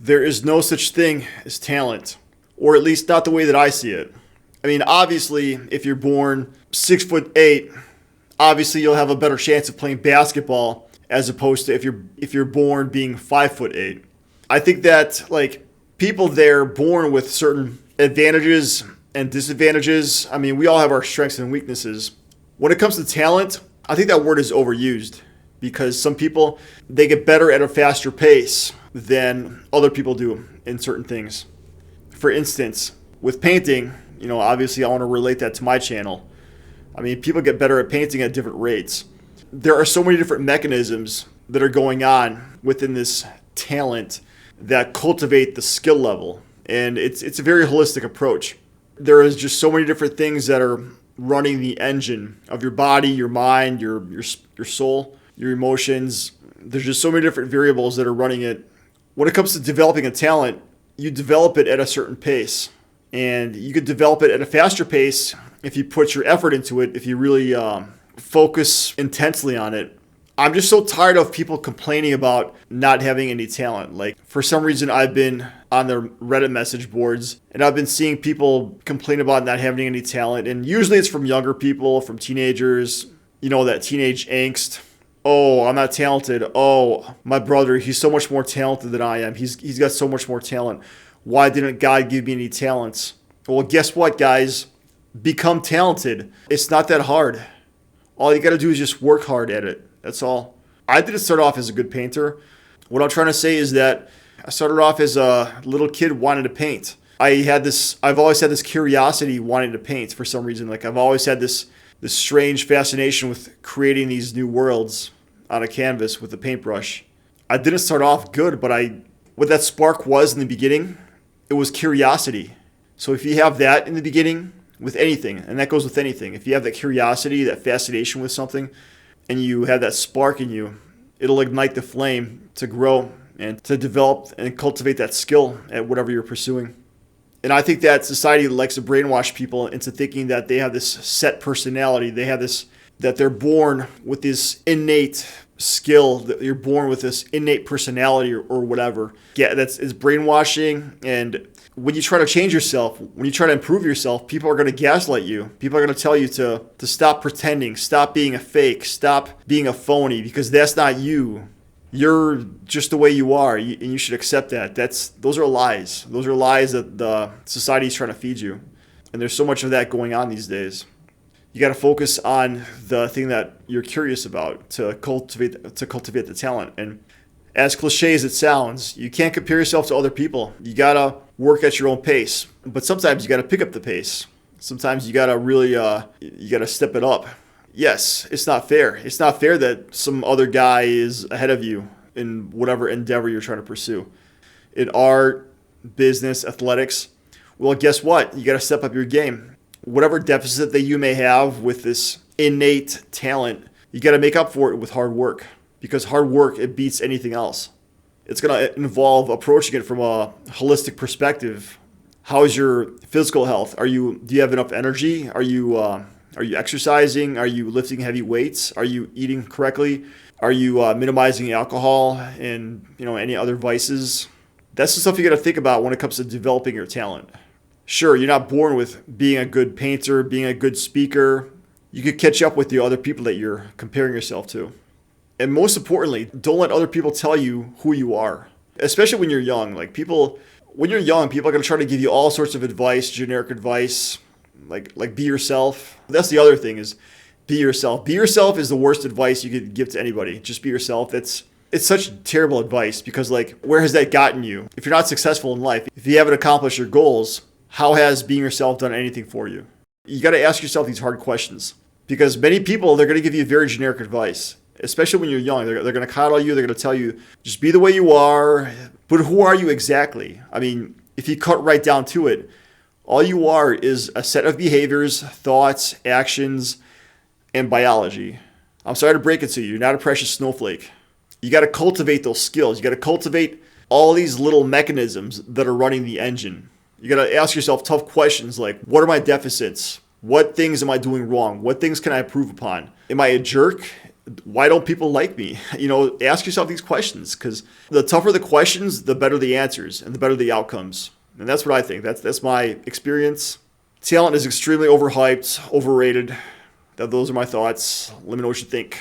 There is no such thing as talent, or at least not the way that I see it. I mean, obviously, if you're born 6'8", obviously you'll have a better chance of playing basketball as opposed to if you're born being 5'8". I think that like people they're born with certain advantages and disadvantages. I mean, we all have our strengths and weaknesses. When it comes to talent, I think that word is overused because some people they get better at a faster pace than other people do in certain things. For instance, with painting, obviously I want to relate that to my channel. I mean, people get better at painting at different rates. There are so many different mechanisms that are going on within this talent that cultivate the skill level. And it's a very holistic approach. There is just so many different things that are running the engine of your body, your mind, your soul, your emotions. There's just so many different variables that are running it. When it comes to developing a talent, you develop it at a certain pace. And you could develop it at a faster pace if you put your effort into it, if you really focus intensely on it. I'm just so tired of people complaining about not having any talent. Like, for some reason, I've been on the Reddit message boards, and I've been seeing people complain about not having any talent. And usually it's from younger people, from teenagers, that teenage angst. Oh, I'm not talented. Oh, my brother, he's so much more talented than I am. He's got so much more talent. Why didn't God give me any talents? Well, guess what, guys? Become talented. It's not that hard. All you got to do is just work hard at it. That's all. I didn't start off as a good painter. What I'm trying to say is that I started off as a little kid wanting to paint. I've always had this curiosity wanting to paint for some reason. Like, I've always had this strange fascination with creating these new worlds on a canvas with a paintbrush. I didn't start off good, but what that spark was in the beginning, it was curiosity. So if you have that in the beginning with anything, and that goes with anything, if you have that curiosity, that fascination with something, and you have that spark in you, it'll ignite the flame to grow and to develop and cultivate that skill at whatever you're pursuing. And I think that society likes to brainwash people into thinking that they have this set personality. They have that they're born with this innate skill, that you're born with this innate personality or whatever. Yeah, it's brainwashing. And when you try to change yourself, when you try to improve yourself, people are going to gaslight you. People are going to tell you to stop pretending, stop being a fake, stop being a phony, because that's not you. You're just the way you are, and you should accept that. Those are lies. Those are lies that the society is trying to feed you. And there's so much of that going on these days. You got to focus on the thing that you're curious about to cultivate the talent. And as cliche as it sounds, you can't compare yourself to other people. You got to work at your own pace. But sometimes you got to pick up the pace. Sometimes you got to really you got to step it up. Yes, it's not fair. It's not fair that some other guy is ahead of you in whatever endeavor you're trying to pursue. In art, business, athletics, well, guess what? You got to step up your game. Whatever deficit that you may have with this innate talent, you got to make up for it with hard work, because hard work, it beats anything else. It's going to involve approaching it from a holistic perspective. How is your physical health? Do you have enough energy? Are you exercising? Are you lifting heavy weights? Are you eating correctly? Are you minimizing alcohol and any other vices? That's the stuff you got to think about when it comes to developing your talent. Sure, you're not born with being a good painter, being a good speaker. You could catch up with the other people that you're comparing yourself to. And most importantly, don't let other people tell you who you are, especially when you're young. When you're young, people are going to try to give you all sorts of advice, generic advice, like be yourself. That's the other thing, is be yourself. Be yourself is the worst advice you could give to anybody. Just be yourself. It's such terrible advice, because where has that gotten you? If you're not successful in life, if you haven't accomplished your goals, how has being yourself done anything for you? You got to ask yourself these hard questions, because many people, they're going to give you very generic advice, especially when you're young. They're going to coddle you. They're going to tell you, just be the way you are. But who are you exactly? I mean, if you cut right down to it, all you are is a set of behaviors, thoughts, actions, and biology. I'm sorry to break it to you. You're not a precious snowflake. You got to cultivate those skills. You got to cultivate all these little mechanisms that are running the engine. You got to ask yourself tough questions like, what are my deficits? What things am I doing wrong? What things can I improve upon? Am I a jerk? Why don't people like me? Ask yourself these questions, because the tougher the questions, the better the answers and the better the outcomes. And that's what I think. That's my experience. Talent is extremely overhyped, overrated. Those are my thoughts. Let me know what you think.